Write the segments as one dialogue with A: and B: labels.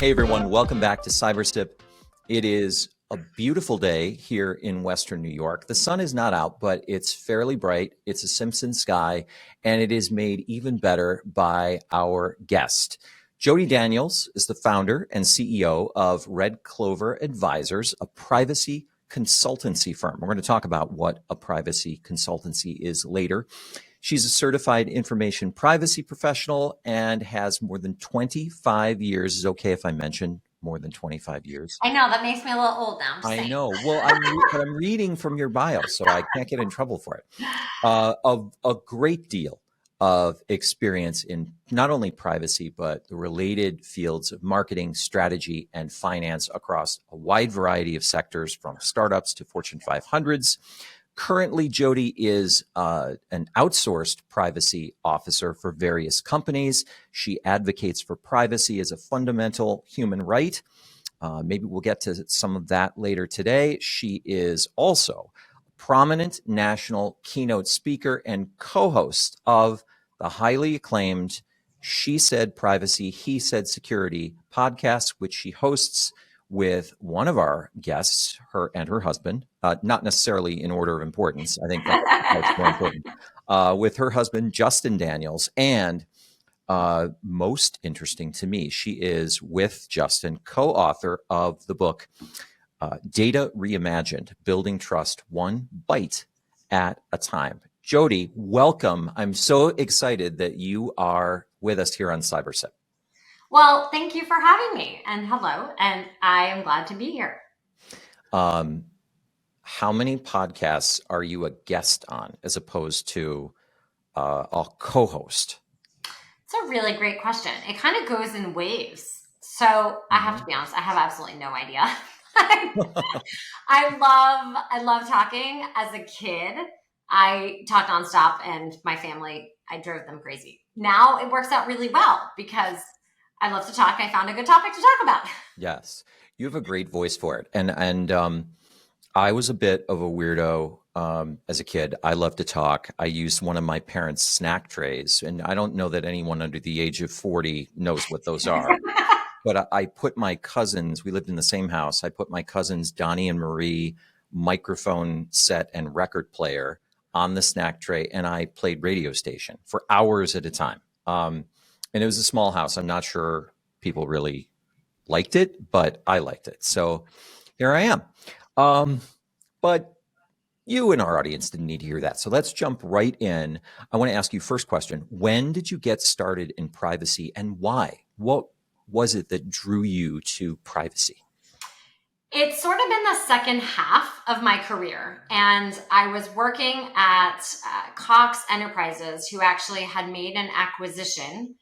A: Hey everyone, welcome back to CyberStip. It is a beautiful day here in Western New York. The sun is not out, but it's fairly bright. It's a Simpson sky, and it is made even better by our guest. Jodi Daniels is the founder and CEO of Red Clover Advisors, a privacy consultancy firm. We're going to talk about what a privacy consultancy is later. She's a certified information privacy professional and has more than 25 years. Is it okay if I mention more than 25 years?
B: I know, that makes me a little old now.
A: I know. Well, I'm reading from your bio, so I can't get in trouble for it. A great deal of experience in not only privacy, but the related fields of marketing, strategy, and finance across a wide variety of sectors, from startups to Fortune 500s. Currently, Jodi is an outsourced privacy officer for various companies. She advocates for privacy as a fundamental human right. Maybe we'll get to some of that later today. She is also a prominent national keynote speaker and co-host of the highly acclaimed She Said Privacy, He Said Security podcast, which she hosts with one of our guests, her and her husband, not necessarily in order of importance. I think that's more important. With her husband, Justin Daniels, and most interesting to me, she is with Justin, co-author of the book, Data Reimagined, Building Trust One Byte at a Time. Jodi, welcome. I'm so excited that you are with us here on CyberStip.
B: Well, thank you for having me, and hello, and I am glad to be here.
A: How many podcasts are you a guest on as opposed to a co-host?
B: It's a really great question. It kind of goes in waves. So I have to be honest, I have absolutely no idea. I love talking. As a kid, I talked nonstop, and my family, I drove them crazy. Now it works out really well because I love to talk. I found a good topic to talk about.
A: Yes, you have a great voice for it. And I was a bit of a weirdo as a kid. I love to talk. I used one of my parents' snack trays, and I don't know that anyone under the age of 40 knows what those are. But I put my cousins, we lived in the same house, I put my cousins, Donnie and Marie, microphone set and record player on the snack tray, and I played radio station for hours at a time. And it was a small house. I'm not sure people really liked it, but I liked it. So here I am. But you and our audience didn't need to hear that. So let's jump right in. I want to ask you first question. When did you get started in privacy, and why? What was it that drew you to privacy?
B: It's sort of been the second half of my career, and I was working at Cox Enterprises, who actually had made an acquisition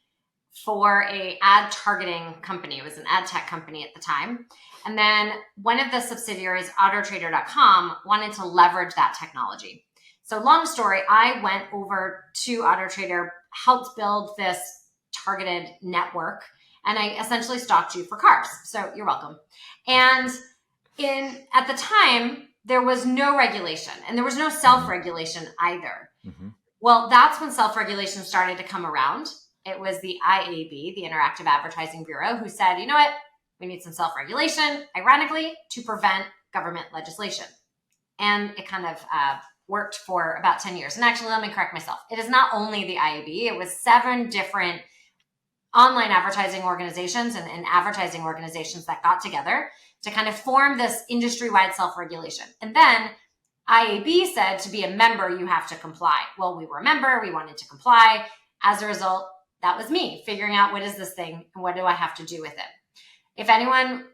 B: for a ad targeting company. It was an ad tech company at the time. And then one of the subsidiaries, autotrader.com, wanted to leverage that technology. So long story, I went over to AutoTrader, helped build this targeted network, and I essentially stalked you for cars. So you're welcome. And at the time, there was no regulation, and there was no self-regulation either. Mm-hmm. Well, that's when self-regulation started to come around. It was the IAB, the Interactive Advertising Bureau, who said, you know what, we need some self-regulation, ironically, to prevent government legislation. And it kind of worked for about 10 years. And actually, let me correct myself. It is not only the IAB, it was 7 different online advertising organizations and advertising organizations that got together to kind of form this industry-wide self-regulation. And then IAB said to be a member, you have to comply. Well, we were a member, we wanted to comply. As a result, that was me figuring out what is this thing and what do I have to do with it. If anyone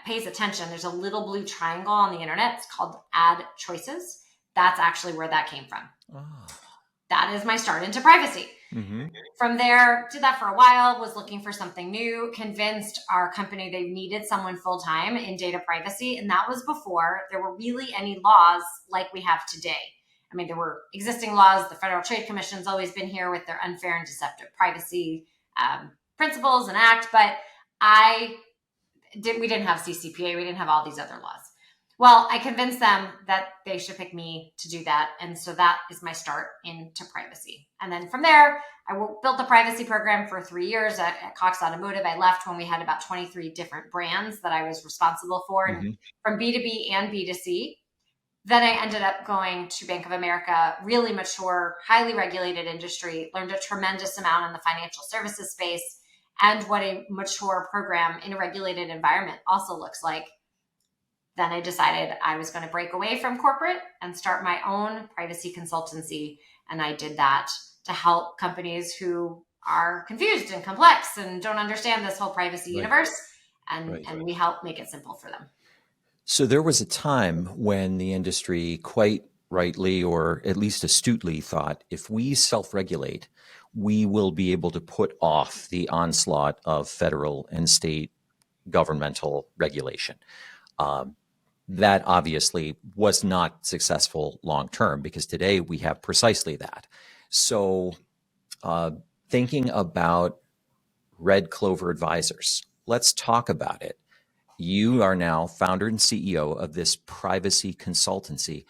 B: pays attention, there's a little blue triangle on the internet. It's called ad choices. That's actually where that came from. Oh. That is my start into privacy. Mm-hmm. From there, did that for a while, was looking for something new, convinced our company they needed someone full-time in data privacy. And that was before there were really any laws like we have today. I mean, there were existing laws. The Federal Trade Commission's always been here with their unfair and deceptive privacy principles and act, but we didn't have CCPA. We didn't have all these other laws. Well, I convinced them that they should pick me to do that. And so that is my start into privacy. And then from there, I built a privacy program for 3 years at Cox Automotive. I left when we had about 23 different brands that I was responsible for, and
A: Mm-hmm.
B: from B2B and B2C. Then I ended up going to Bank of America, really mature, highly regulated industry, learned a tremendous amount in the financial services space and what a mature program in a regulated environment also looks like. Then I decided I was going to break away from corporate and start my own privacy consultancy. And I did that to help companies who are confused and complex and don't understand this whole privacy
A: Right.
B: universe. And,
A: Right.
B: and we help make it simple for them.
A: So there was a time when the industry quite rightly, or at least astutely, thought if we self-regulate, we will be able to put off the onslaught of federal and state governmental regulation. Um, that obviously was not successful long term, because today we have precisely that. So uh, thinking about Red Clover Advisors, let's talk about it. You are now founder and CEO of this privacy consultancy.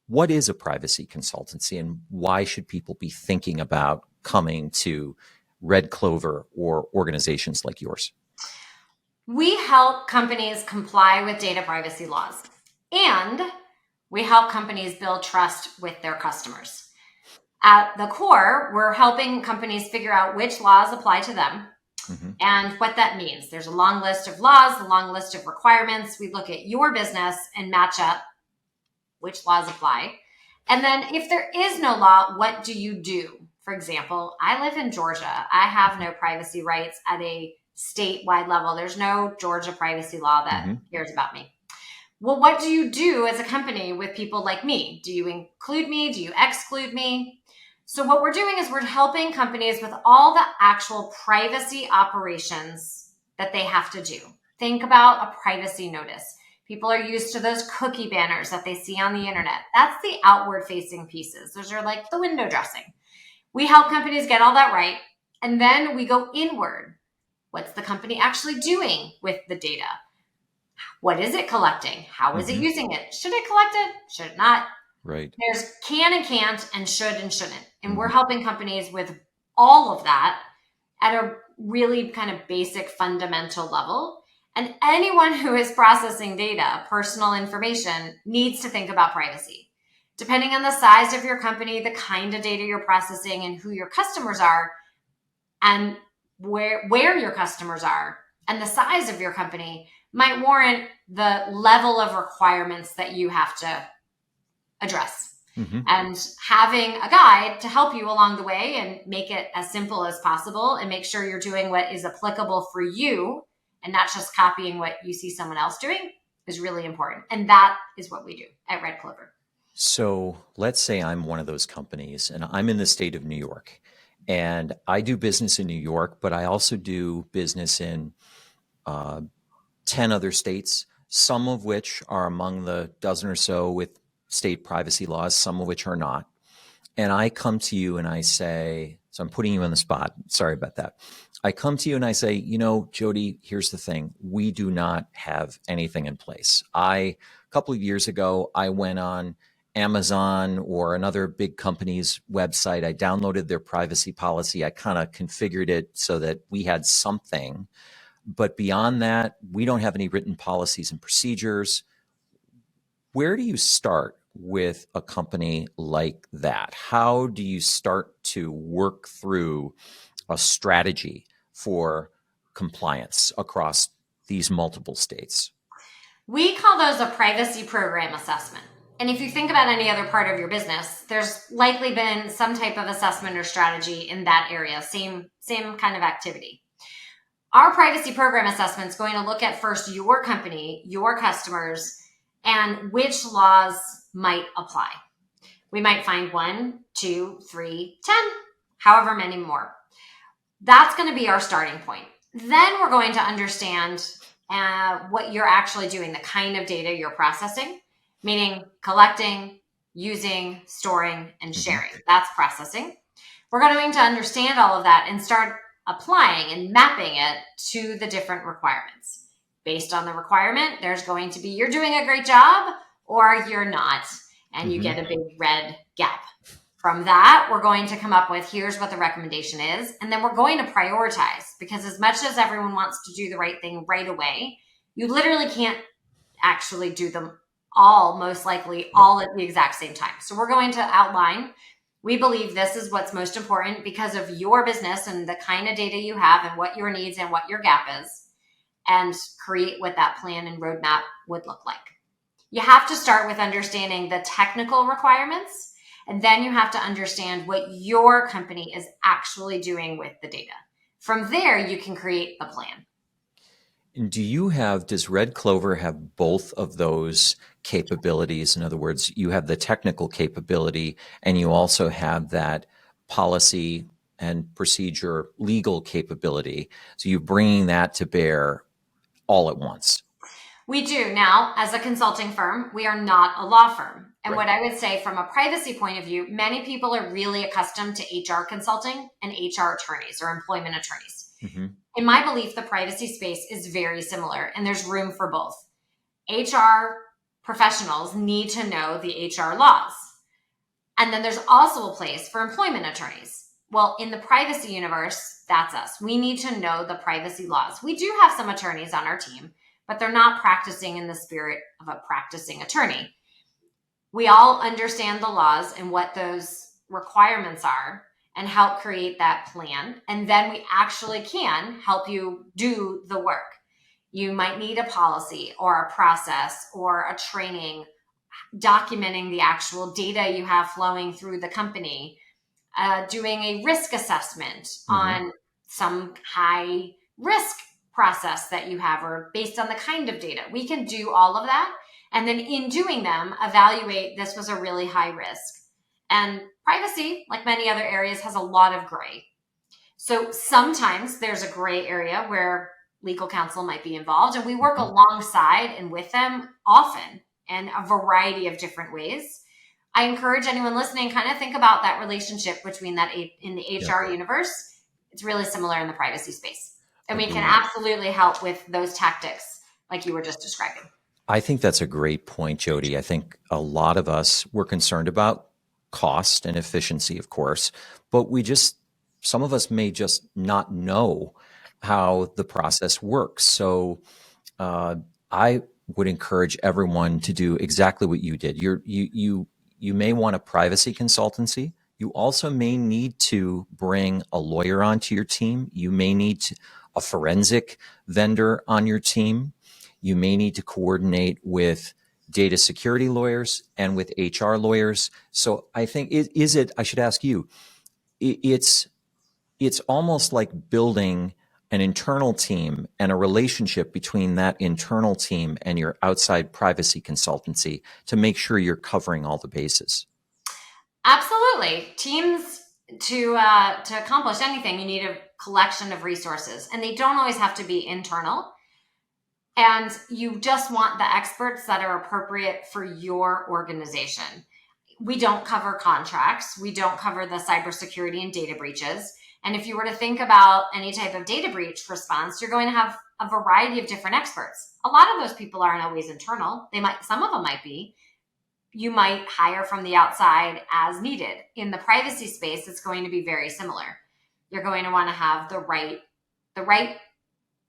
A: What is a privacy consultancy, and why should people be thinking about coming to Red Clover or organizations like yours?
B: We help companies comply with data privacy laws, and we help companies build trust with their customers. At the core, we're helping companies figure out which laws apply to them
A: Mm-hmm.
B: and what that means. There's a long list of laws, a long list of requirements. We look at your business and match up which laws apply. And then if there is no law, what do you do? For example, I live in Georgia. I have no privacy rights at a statewide level. There's no Georgia privacy law that
A: Mm-hmm.
B: cares about me. Well, what do you do as a company with people like me? Do you include me? Do you exclude me? So what we're doing is we're helping companies with all the actual privacy operations that they have to do. Think about a privacy notice. People are used to those cookie banners that they see on the internet. That's the outward facing pieces. Those are like the window dressing. We help companies get all that right. And then we go inward. What's the company actually doing with the data? What is it collecting? How is it
A: Mm-hmm.
B: using it? Should it collect it? Should it not?
A: Right.
B: There's can and can't and should and shouldn't. And we're
A: Mm-hmm.
B: helping companies with all of that at a really kind of basic fundamental level. And anyone who is processing data, personal information, needs to think about privacy. Depending on the size of your company, the kind of data you're processing, and who your customers are, and where your customers are, and the size of your company might warrant the level of requirements that you have to address.
A: Mm-hmm.
B: And having a guide to help you along the way and make it as simple as possible and make sure you're doing what is applicable for you and not just copying what you see someone else doing is really important. And that is what we do at Red Clover.
A: So let's say I'm one of those companies and I'm in the state of New York, and I do business in New York, but I also do business in 10 other states, some of which are among the dozen or so with state privacy laws, some of which are not. And I come to you and I say, so I'm putting you on the spot. Sorry about that. I come to you and I say, Jodi, here's the thing. We do not have anything in place. A couple of years ago, I went on Amazon or another big company's website. I downloaded their privacy policy. I kind of configured it so that we had something. But beyond that, we don't have any written policies and procedures. Where do you start with a company like that? How do you start to work through a strategy for compliance across these multiple states?
B: We call those a privacy program assessment. And if you think about any other part of your business, there's likely been some type of assessment or strategy in that area, same kind of activity. Our privacy program assessment is going to look at first your company, your customers, and which laws might apply. We might find 1, 2, 3, 10, however many more. That's going to be our starting point. Then we're going to understand what you're actually doing, the kind of data you're processing, meaning collecting, using, storing, and sharing. That's processing. We're going to understand all of that and start applying and mapping it to the different requirements. based on the requirement, there's going to be, you're doing a great job or you're not. And you get a big red gap. From that, we're going to come up with, here's what the recommendation is. And then we're going to prioritize, because as much as everyone wants to do the right thing right away, you literally can't actually do them all, most likely all at the exact same time. So we're going to outline, we believe this is what's most important because of your business and the kind of data you have and what your needs and what your gap is, and create what that plan and roadmap would look like. You have to start with understanding the technical requirements, and then you have to understand what your company is actually doing with the data. From there, you can create the plan.
A: Does Red Clover have both of those capabilities? In other words, you have the technical capability and you also have that policy and procedure legal capability. So you're bringing that to bear all at once.
B: We do. Now, as a consulting firm, we are not a law firm. And
A: Right.
B: what I would say from a privacy point of view, many people are really accustomed to HR consulting and HR attorneys or employment attorneys.
A: Mm-hmm.
B: In my belief, the privacy space is very similar and there's room for both. HR professionals need to know the HR laws. And then there's also a place for employment attorneys. Well, in the privacy universe, that's us. We need to know the privacy laws. We do have some attorneys on our team, but they're not practicing in the spirit of a practicing attorney. We all understand the laws and what those requirements are and help create that plan. And then we actually can help you do the work. You might need a policy or a process or a training documenting the actual data you have flowing through the company, doing a risk assessment on some high risk process that you have or based on the kind of data. We can do all of that. And then in doing them, evaluate this was a really high risk. And privacy, like many other areas, has a lot of gray. So sometimes there's a gray area where legal counsel might be involved, and we work alongside and with them often in a variety of different ways. I encourage anyone listening, kind of think about that relationship between that in the HR universe. It's really similar in the privacy space. And we can absolutely help with those tactics like you were just describing.
A: I think that's a great point, Jodi. I think a lot of us were concerned about cost and efficiency, of course, but some of us may just not know how the process works. So I would encourage everyone to do exactly what you did. You may want a privacy consultancy. You also may need to bring a lawyer onto your team. You may need a forensic vendor on your team. You may need to coordinate with data security lawyers and with HR lawyers. So I think I should ask you, it's almost like building an internal team and a relationship between that internal team and your outside privacy consultancy to make sure you're covering all the bases.
B: Absolutely. Teams, to accomplish anything, you need a collection of resources, and they don't always have to be internal. And you just want the experts that are appropriate for your organization. We don't cover contracts. We don't cover the cybersecurity and data breaches. And if you were to think about any type of data breach response, you're going to have a variety of different experts. A lot of those people aren't always internal. Some of them might be. You might hire from the outside as needed. In the privacy space, it's going to be very similar. You're going to want to have the right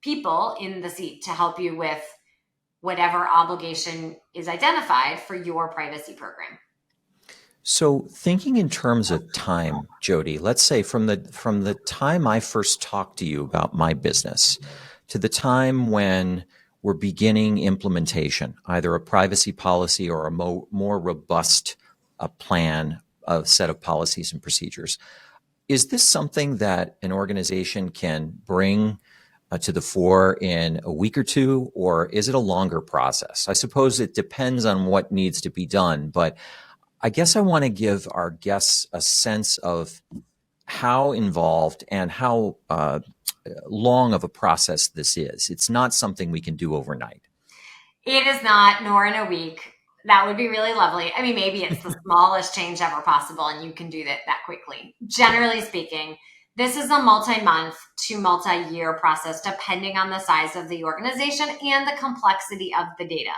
B: people in the seat to help you with whatever obligation is identified for your privacy program.
A: So thinking in terms of time, Jodi, let's say from the time I first talked to you about my business to the time when we're beginning implementation, either a privacy policy or a more robust plan, a set of policies and procedures, is this something that an organization can bring to the fore in a week or two, or is it a longer process? I suppose it depends on what needs to be done, but I guess I want to give our guests a sense of how involved and how long of a process this is. It's not something we can do overnight.
B: It is not, nor in a week. That would be really lovely. I mean, maybe it's the smallest change ever possible and you can do that quickly. Generally speaking, This is a multi-month to multi-year process, depending on the size of the organization and the complexity of the data.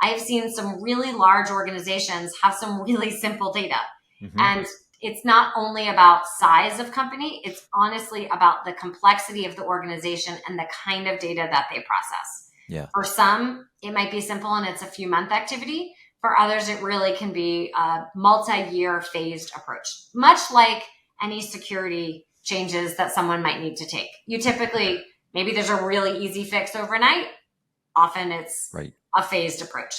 B: I have seen some really large organizations have some really simple data.
A: Mm-hmm.
B: And it's not only about size of company, it's honestly about the complexity of the organization and the kind of data that they process.
A: Yeah.
B: For some, it might be simple and it's a few month activity. For others, it really can be a multi-year phased approach, much like any security changes that someone might need to take. You typically, maybe there's a really easy fix overnight. Often it's
A: Right.
B: a phased approach.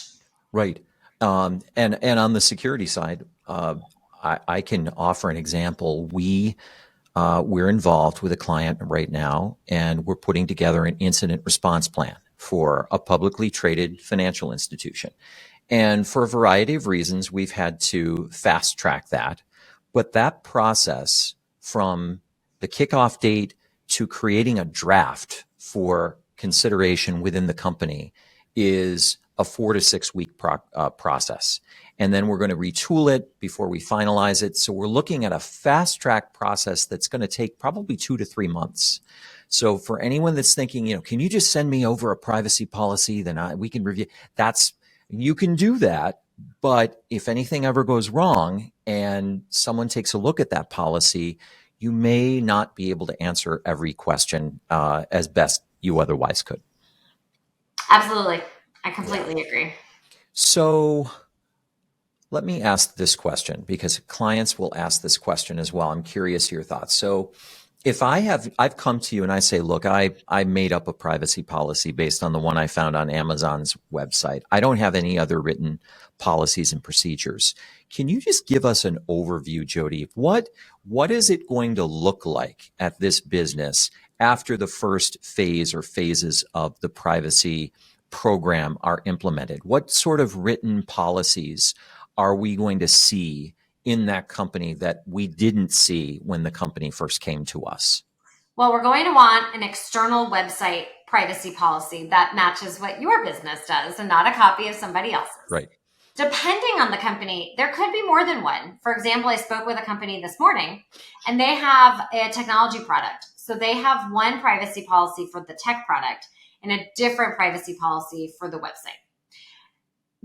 A: Right. And on the security side, I can offer an example. We're involved with a client right now, and we're putting together an incident response plan for a publicly traded financial institution. And for a variety of reasons, we've had to fast track that. But that process from the kickoff date to creating a draft for consideration within the company is a 4 to 6 week process. And then we're going to retool it before we finalize it. So we're looking at a fast track process that's going to take probably 2 to 3 months. So for anyone that's thinking, can you just send me over a privacy policy? Then we can review. You can do that. But if anything ever goes wrong and someone takes a look at that policy, you may not be able to answer every question as best you otherwise could.
B: Absolutely. I completely agree.
A: So let me ask this question, because clients will ask this question as well. I'm curious your thoughts. So if I've come to you and I say, look, I made up a privacy policy based on the one I found on Amazon's website. I don't have any other written policies and procedures. Can you just give us an overview, Jodi? What is it going to look like at this business after the first phase or phases of the privacy program are implemented? What sort of written policies are we going to see in that company that we didn't see when the company first came to us?
B: Well, we're going to want an external website privacy policy that matches what your business does and not a copy of somebody else's.
A: Right.
B: Depending on the company, there could be more than one. For example, I spoke with a company this morning and they have a technology product. So they have one privacy policy for the tech product and a different privacy policy for the website.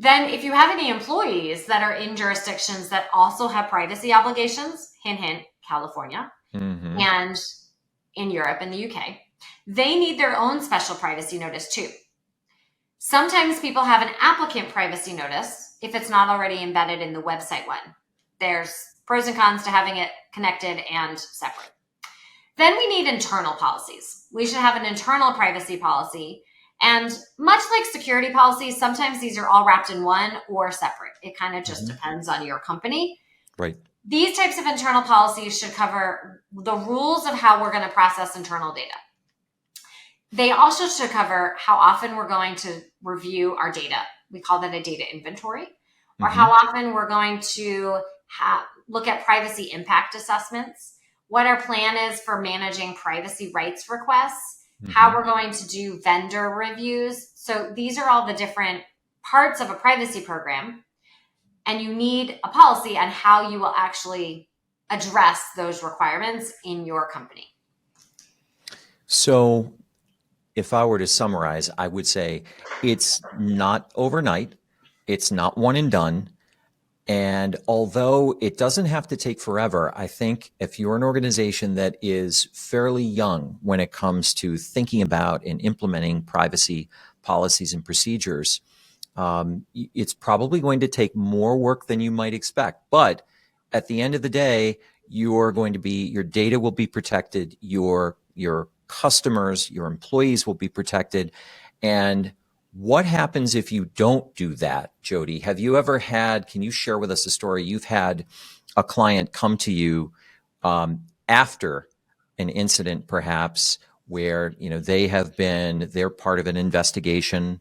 B: Then if you have any employees that are in jurisdictions that also have privacy obligations, hint, hint, California,
A: Mm-hmm.
B: and in Europe and the UK, they need their own special privacy notice too. Sometimes people have an applicant privacy notice if it's not already embedded in the website one. There's pros and cons to having it connected and separate. Then we need internal policies. We should have an internal privacy policy. And much like security policies, sometimes these are all wrapped in one or separate. It kind of just depends on your company.
A: Right.
B: These types of internal policies should cover the rules of how we're going to process internal data. They also should cover how often we're going to review our data. We call that a data inventory, or how often we're going to look at privacy impact assessments, what our plan is for managing privacy rights requests, how we're going to do vendor reviews. So these are all the different parts of a privacy program. And you need a policy on how you will actually address those requirements in your company.
A: So if I were to summarize, I would say it's not overnight. It's not one and done. And although it doesn't have to take forever, I think if you're an organization that is fairly young when it comes to thinking about and implementing privacy policies and procedures, it's probably going to take more work than you might expect. But at the end of the day, your data will be protected. Your customers, your employees will be protected. And what happens if you don't do that, Jodi? Have you ever can you share with us a story? You've had a client come to you after an incident, perhaps, where they're part of an investigation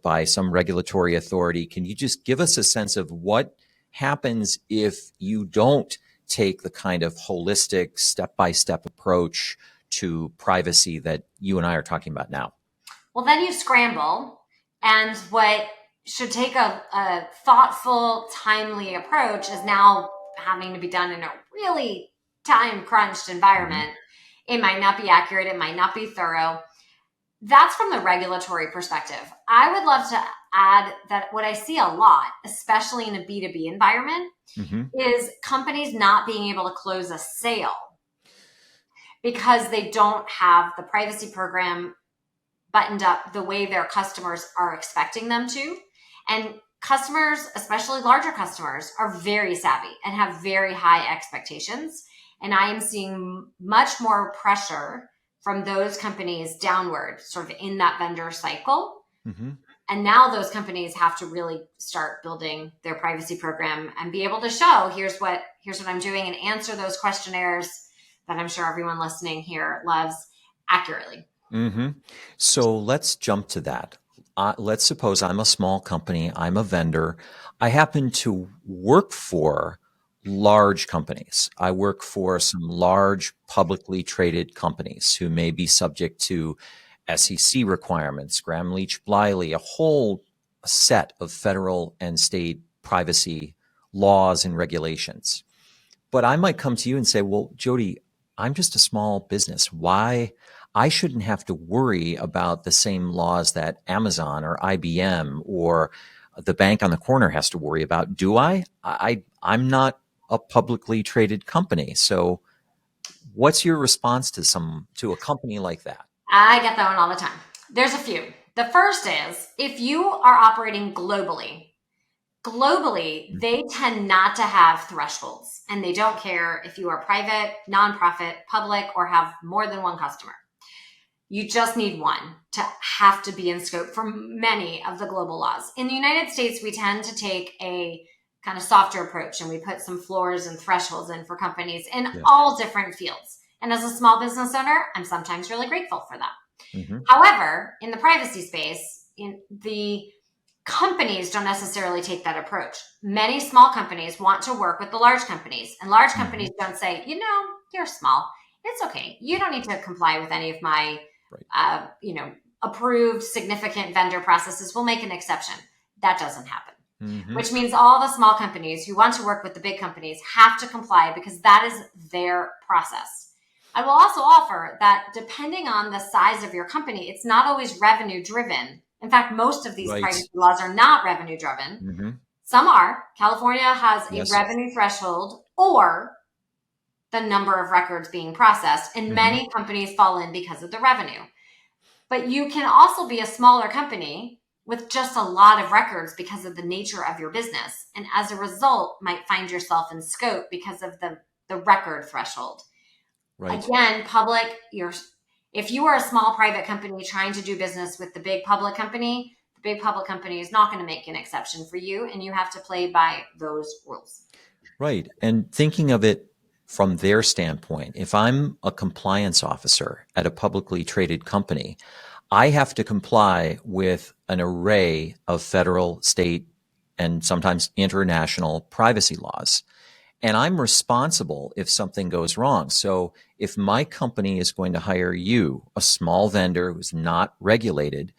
A: by some regulatory authority. Can you just give us a sense of what happens if you don't take the kind of holistic, step-by-step approach to privacy that you and I are talking about now?
B: Well, then you scramble, and what should take a thoughtful, timely approach is now having to be done in a really time crunched environment. It might not be accurate. It might not be thorough. That's from the regulatory perspective. I would love to add that what I see a lot, especially in a B2B environment, is companies not being able to close a sale because they don't have the privacy program buttoned up the way their customers are expecting them to. And customers, especially larger customers, are very savvy and have very high expectations. And I am seeing much more pressure from those companies downward, sort of in that vendor cycle. And now those companies have to really start building their privacy program and be able to show, here's what I'm doing, and answer those questionnaires that I'm sure everyone listening here loves accurately.
A: So let's jump to that. Let's suppose I'm a small company. I'm a vendor. I happen to work for large companies. I work for some large publicly traded companies who may be subject to SEC requirements, Gramm-Leach-Bliley, a whole set of federal and state privacy laws and regulations. But I might come to you and say, well, Jodi, I'm just a small business. Why? I shouldn't have to worry about the same laws that Amazon or IBM or the bank on the corner has to worry about. Do I? I'm not a publicly traded company. So what's your response to a company like that?
B: I get that one all the time. There's a few. The first is, if you are operating globally, they tend not to have thresholds, and they don't care if you are private, nonprofit, public, or have more than one customer. You just need one to have to be in scope for many of the global laws. In the United States, we tend to take a kind of softer approach, and we put some floors and thresholds in for companies in all different fields. And as a small business owner, I'm sometimes really grateful for that. However, in the privacy space, the companies don't necessarily take that approach. Many small companies want to work with the large companies, and large companies don't say, you're small. It's okay. You don't need to comply with any of my, approved significant vendor processes. We'll make an exception. That doesn't happen. Which means all the small companies who want to work with the big companies have to comply because that is their process. I will also offer that depending on the size of your company, it's not always revenue driven. In fact, most of these privacy laws are not revenue driven. Some are. California has a revenue threshold or the number of records being processed, and many companies fall in because of the revenue. But you can also be a smaller company with just a lot of records because of the nature of your business. And as a result, might find yourself in scope because of the record threshold. Again, if you are a small private company trying to do business with the big public company is not going to make an exception for you, and you have to play by those rules.
A: Right. And thinking of it from their standpoint, if I'm a compliance officer at a publicly traded company, I have to comply with an array of federal, state, and sometimes international privacy laws. And I'm responsible if something goes wrong. So if my company is going to hire you, a small vendor who's not regulated,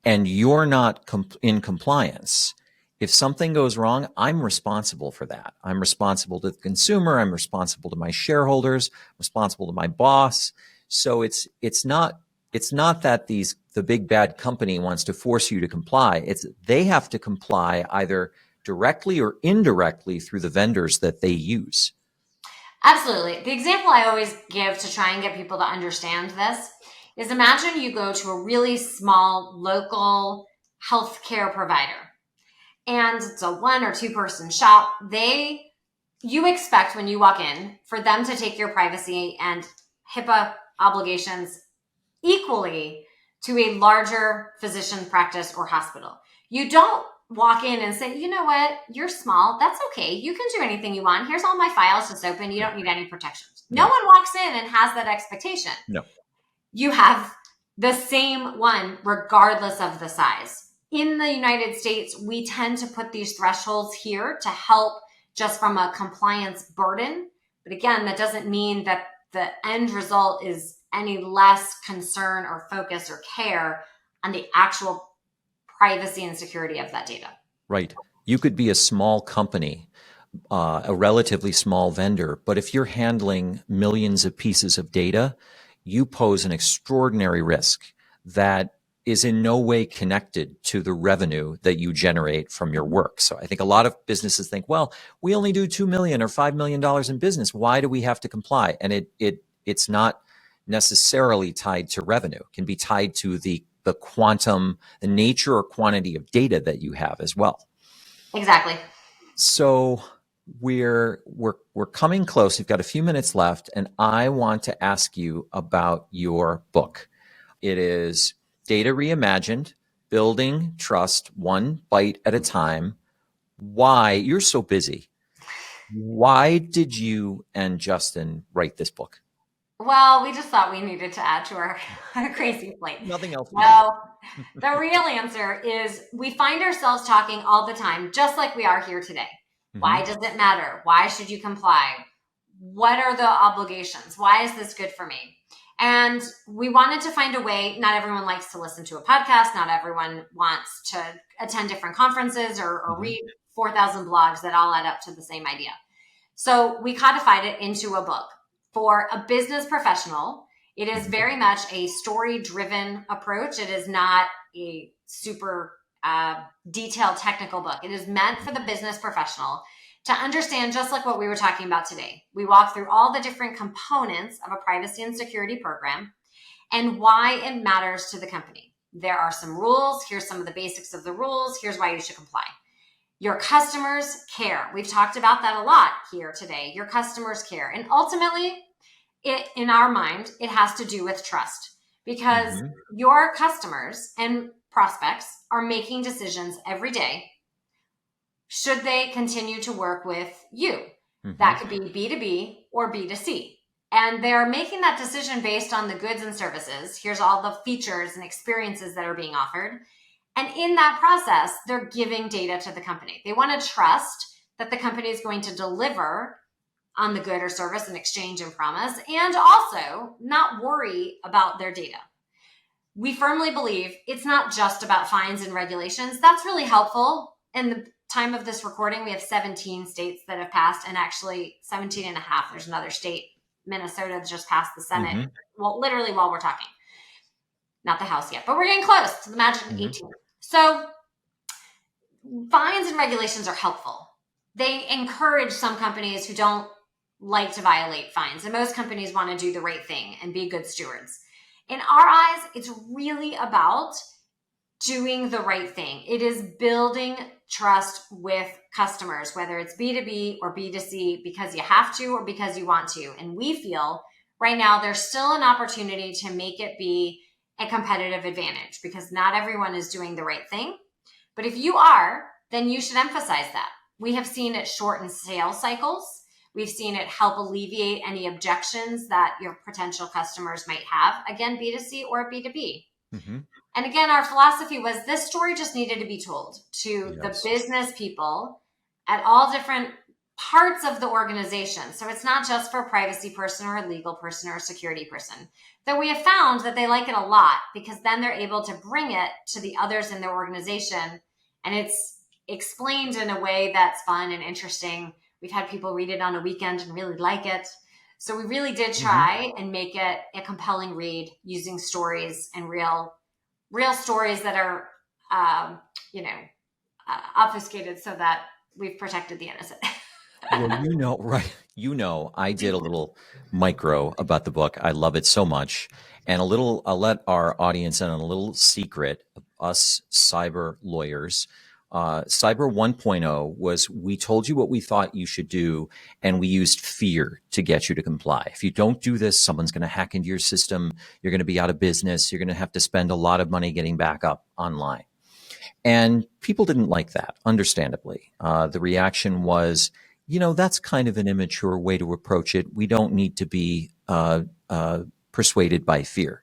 A: and you're not in compliance, if something goes wrong, I'm responsible for that. I'm responsible to the consumer. I'm responsible to my shareholders, responsible to my boss. So it's not that the big bad company wants to force you to comply. It's they have to comply either directly or indirectly through the vendors that they use.
B: Absolutely. The example I always give to try and get people to understand this is, imagine you go to a really small local healthcare provider, and it's a 1 or 2 person shop. You expect when you walk in for them to take your privacy and HIPAA obligations equally to a larger physician practice or hospital. You don't walk in and say, you know what, you're small. That's okay. You can do anything you want. Here's all my files, just open. You don't need any protections. No one walks in and has that expectation.
A: No.
B: You have the same one regardless of the size. In the United States, we tend to put these thresholds here to help just from a compliance burden. But again, that doesn't mean that the end result is any less concern or focus or care on the actual privacy and security of that data.
A: Right. You could be a small company, a relatively small vendor. But if you're handling millions of pieces of data, you pose an extraordinary risk that is in no way connected to the revenue that you generate from your work. So I think a lot of businesses think, well, we only do $2 million or $5 million in business. Why do we have to comply? And it's not necessarily tied to revenue. It can be tied to the quantum, the nature or quantity of data that you have as well.
B: Exactly.
A: So we're coming close. We've got a few minutes left, and I want to ask you about your book. It is Data Reimagined, Building Trust One Byte at a Time. Why? You're so busy. Why did you and Justin write this book?
B: Well, we just thought we needed to add to our crazy plate.
A: Nothing else.
B: Well, the real answer is we find ourselves talking all the time, just like we are here today. Mm-hmm. Why does it matter? Why should you comply? What are the obligations? Why is this good for me? And we wanted to find a way. Not everyone likes to listen to a podcast. Not everyone wants to attend different conferences or read 4,000 blogs that all add up to the same idea. So we codified it into a book. For a business professional, it is very much a story-driven approach. It is not a super detailed technical book. It is meant for the business professional to understand, just like what we were talking about today. We walk through all the different components of a privacy and security program and why it matters to the company. There are some rules. Here's some of the basics of the rules. Here's why you should comply. Your customers care. We've talked about that a lot here today. Your customers care. And ultimately, in our mind, it has to do with trust, because your customers and prospects are making decisions every day. Should they continue to work with you? That could be B2B or B2C. And they're making that decision based on the goods and services. Here's all the features and experiences that are being offered. And in that process, they're giving data to the company. They want to trust that the company is going to deliver on the good or service and exchange and promise, and also not worry about their data. We firmly believe it's not just about fines and regulations. That's really helpful. In the time of this recording, we have 17 states that have passed, and actually 17 and a half. There's another state, Minnesota, just passed the Senate. Well, literally while we're talking. Not the House yet, but we're getting close to the magic 18. So fines and regulations are helpful. They encourage some companies who don't like to violate fines, and most companies want to do the right thing and be good stewards. In our eyes, it's really about doing the right thing. It is building trust with customers, whether it's B2B or B2C, because you have to or because you want to. And we feel right now there's still an opportunity to make it be a competitive advantage, because not everyone is doing the right thing. But if you are, then you should emphasize that. We have seen it shorten sales cycles. We've seen it help alleviate any objections that your potential customers might have, again, B2C or B2B. And again, our philosophy was this story just needed to be told to the business people at all different parts of the organization. So it's not just for a privacy person or a legal person or a security person. That we have found that they like it a lot, because then they're able to bring it to the others in their organization, and it's explained in a way that's fun and interesting. We've had people read it on a weekend and really like it. So we really did try and make it a compelling read using stories and real stories that are, obfuscated so that we've protected the innocent.
A: Well, I did a little micro about the book. I love it so much. And I'll let our audience in on a little secret of us cyber lawyers. Cyber 1.0 was, we told you what we thought you should do, and we used fear to get you to comply. If you don't do this, someone's going to hack into your system. You're going to be out of business. You're going to have to spend a lot of money getting back up online. And people didn't like that, understandably. The reaction was, that's kind of an immature way to approach it. We don't need to be persuaded by fear.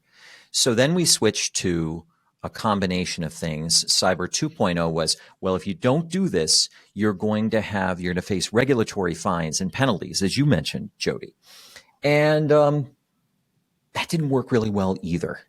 A: So then we switched to a combination of things. Cyber 2.0 was, well, if you don't do this, you're going to face regulatory fines and penalties, as you mentioned, Jodi. And that didn't work really well either.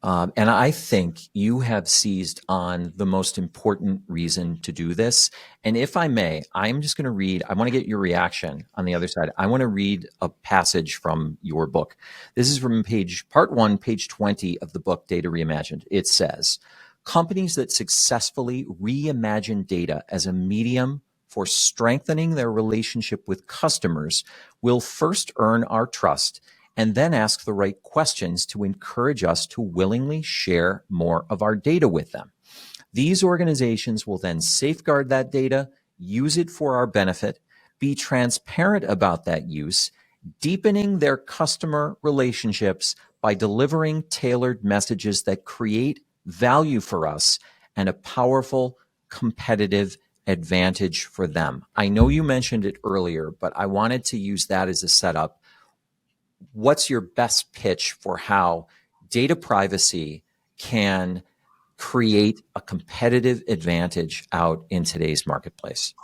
A: And I think you have seized on the most important reason to do this. And if I may, I'm just going to read, I want to get your reaction on the other side. I want to read a passage from your book. This is from part 1, page 20 of the book, Data Reimagined. It says, companies that successfully reimagine data as a medium for strengthening their relationship with customers will first earn our trust and then ask the right questions to encourage us to willingly share more of our data with them. These organizations will then safeguard that data, use it for our benefit, be transparent about that use, deepening their customer relationships by delivering tailored messages that create value for us and a powerful competitive advantage for them. I know you mentioned it earlier, but I wanted to use that as a setup. What's your best pitch for how data privacy can create a competitive advantage out in today's marketplace?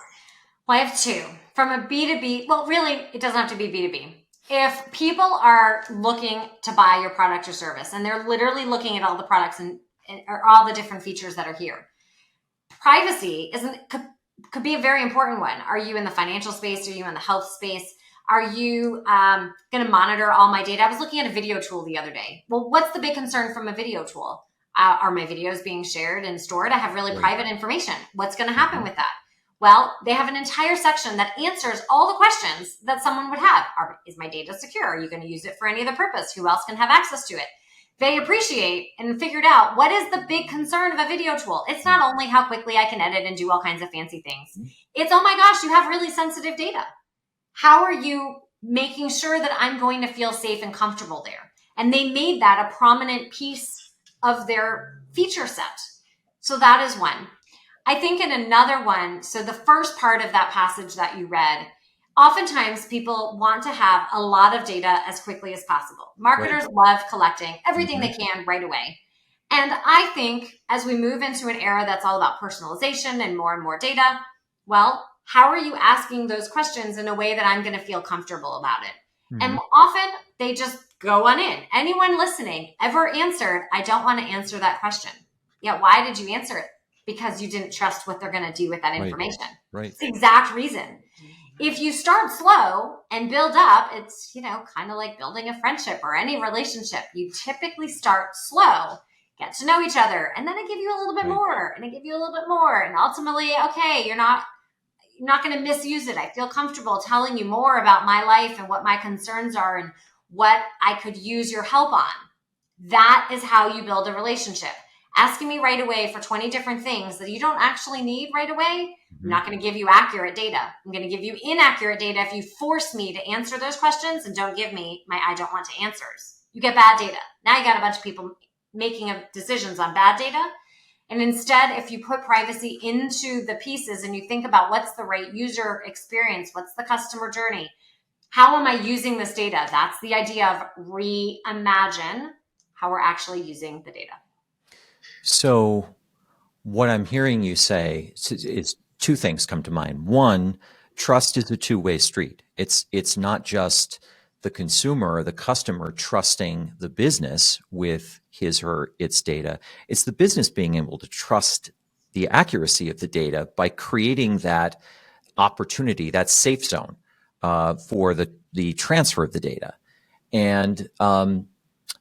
B: Well, I have two. From a B2B, well, really, it doesn't have to be B2B. If people are looking to buy your product or service, and they're literally looking at all the products and or all the different features that are here, privacy could be a very important one. Are you in the financial space? Are you in the health space? Are you going to monitor all my data? I was looking at a video tool the other day. Well, what's the big concern from a video tool? Are my videos being shared and stored? I have really private information. What's going to happen with that? Well, they have an entire section that answers all the questions that someone would have. Is my data secure? Are you going to use it for any other purpose? Who else can have access to it? They appreciate and figured out what is the big concern of a video tool. It's not only how quickly I can edit and do all kinds of fancy things. It's, oh my gosh, you have really sensitive data. How are you making sure that I'm going to feel safe and comfortable there? And they made that a prominent piece of their feature set. So that is one. I think in another one, so the first part of that passage that you read, oftentimes people want to have a lot of data as quickly as possible. Marketers love collecting everything they can right away. And I think as we move into an era that's all about personalization and more data, well, how are you asking those questions in a way that I'm going to feel comfortable about it? And often they just go on in. Anyone listening ever answered, I don't want to answer that question. Yeah, why did you answer it? Because you didn't trust what they're going to do with that information.
A: Right.
B: It's the exact reason. If you start slow and build up, it's, kind of like building a friendship or any relationship. You typically start slow, get to know each other, and then I give you a little bit more, and I give you a little bit more. And ultimately, okay, you're not going to misuse it. I feel comfortable telling you more about my life and what my concerns are and what I could use your help on. That is how you build a relationship. Asking me right away for 20 different things that you don't actually need right away, I'm not going to give you accurate data. I'm going to give you inaccurate data if you force me to answer those questions and don't give me my I don't want to answers. You get bad data. Now you got a bunch of people making decisions on bad data. And instead, if you put privacy into the pieces and you think about what's the right user experience, what's the customer journey, how am I using this data? That's the idea of reimagine how we're actually using the data.
A: So what I'm hearing you say is two things come to mind. One, trust is a two-way street. It's not just the consumer or the customer trusting the business with his or its data. It's the business being able to trust the accuracy of the data by creating that opportunity, that safe zone for the transfer of the data. And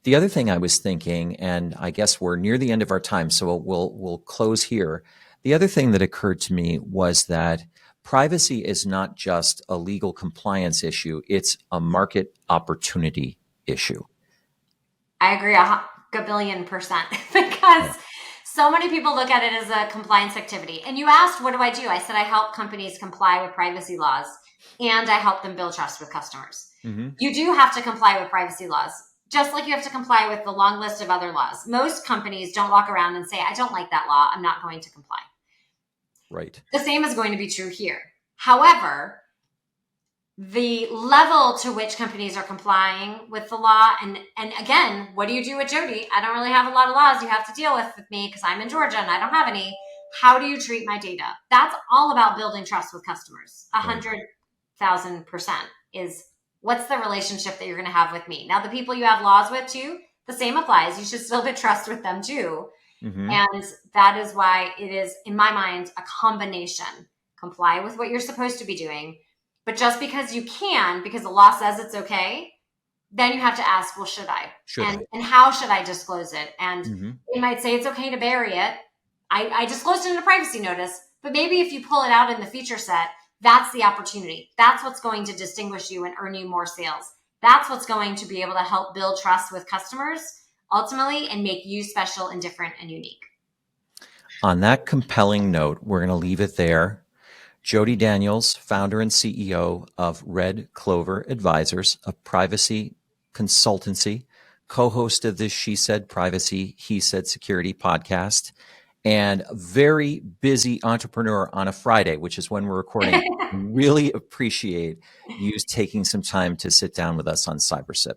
A: the other thing I was thinking, and I guess we're near the end of our time, so we'll close here. The other thing that occurred to me was that privacy is not just a legal compliance issue, it's a market opportunity issue.
B: I agree a billion% because so many people look at it as a compliance activity. And you asked, what do? I said, I help companies comply with privacy laws and I help them build trust with customers. You do have to comply with privacy laws, just like you have to comply with the long list of other laws. Most companies don't walk around and say, I don't like that law, I'm not going to comply.
A: Right.
B: The same is going to be true here. However, the level to which companies are complying with the law, and again, what do you do with Jodi? I don't really have a lot of laws you have to deal with me because I'm in Georgia and I don't have any. How do you treat my data? That's all about building trust with customers. 100,000% is what's the relationship that you're going to have with me. Now, the people you have laws with too, the same applies. You should still build trust with them too.
A: Mm-hmm.
B: And that is why it is, in my mind, a combination. Comply with what you're supposed to be doing. But just because you can, because the law says it's okay, then you have to ask, well, should I? And how should I disclose it? And they might say it's okay to bury it. I disclosed it in a privacy notice, but maybe if you pull it out in the feature set, that's the opportunity. That's what's going to distinguish you and earn you more sales. That's what's going to be able to help build trust with customers ultimately and make you special and different and unique.
A: On that compelling note, we're going to leave it there. Jodi Daniels, founder and CEO of Red Clover Advisors, a privacy consultancy, co-host of this She Said Privacy, He Said Security podcast, and a very busy entrepreneur on a Friday, which is when we're recording. Really appreciate you taking some time to sit down with us on CyberSip.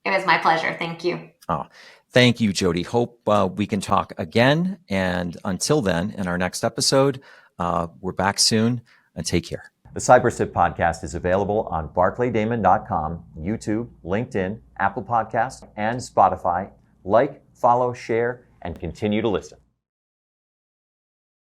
B: It was my pleasure. Thank you.
A: Oh, thank you, Jodi. Hope we can talk again. And until then, in our next episode, we're back soon, and take care. The CyberSip podcast is available on barclaydamon.com, YouTube, LinkedIn, Apple Podcasts, and Spotify. Like, follow, share, and continue to listen.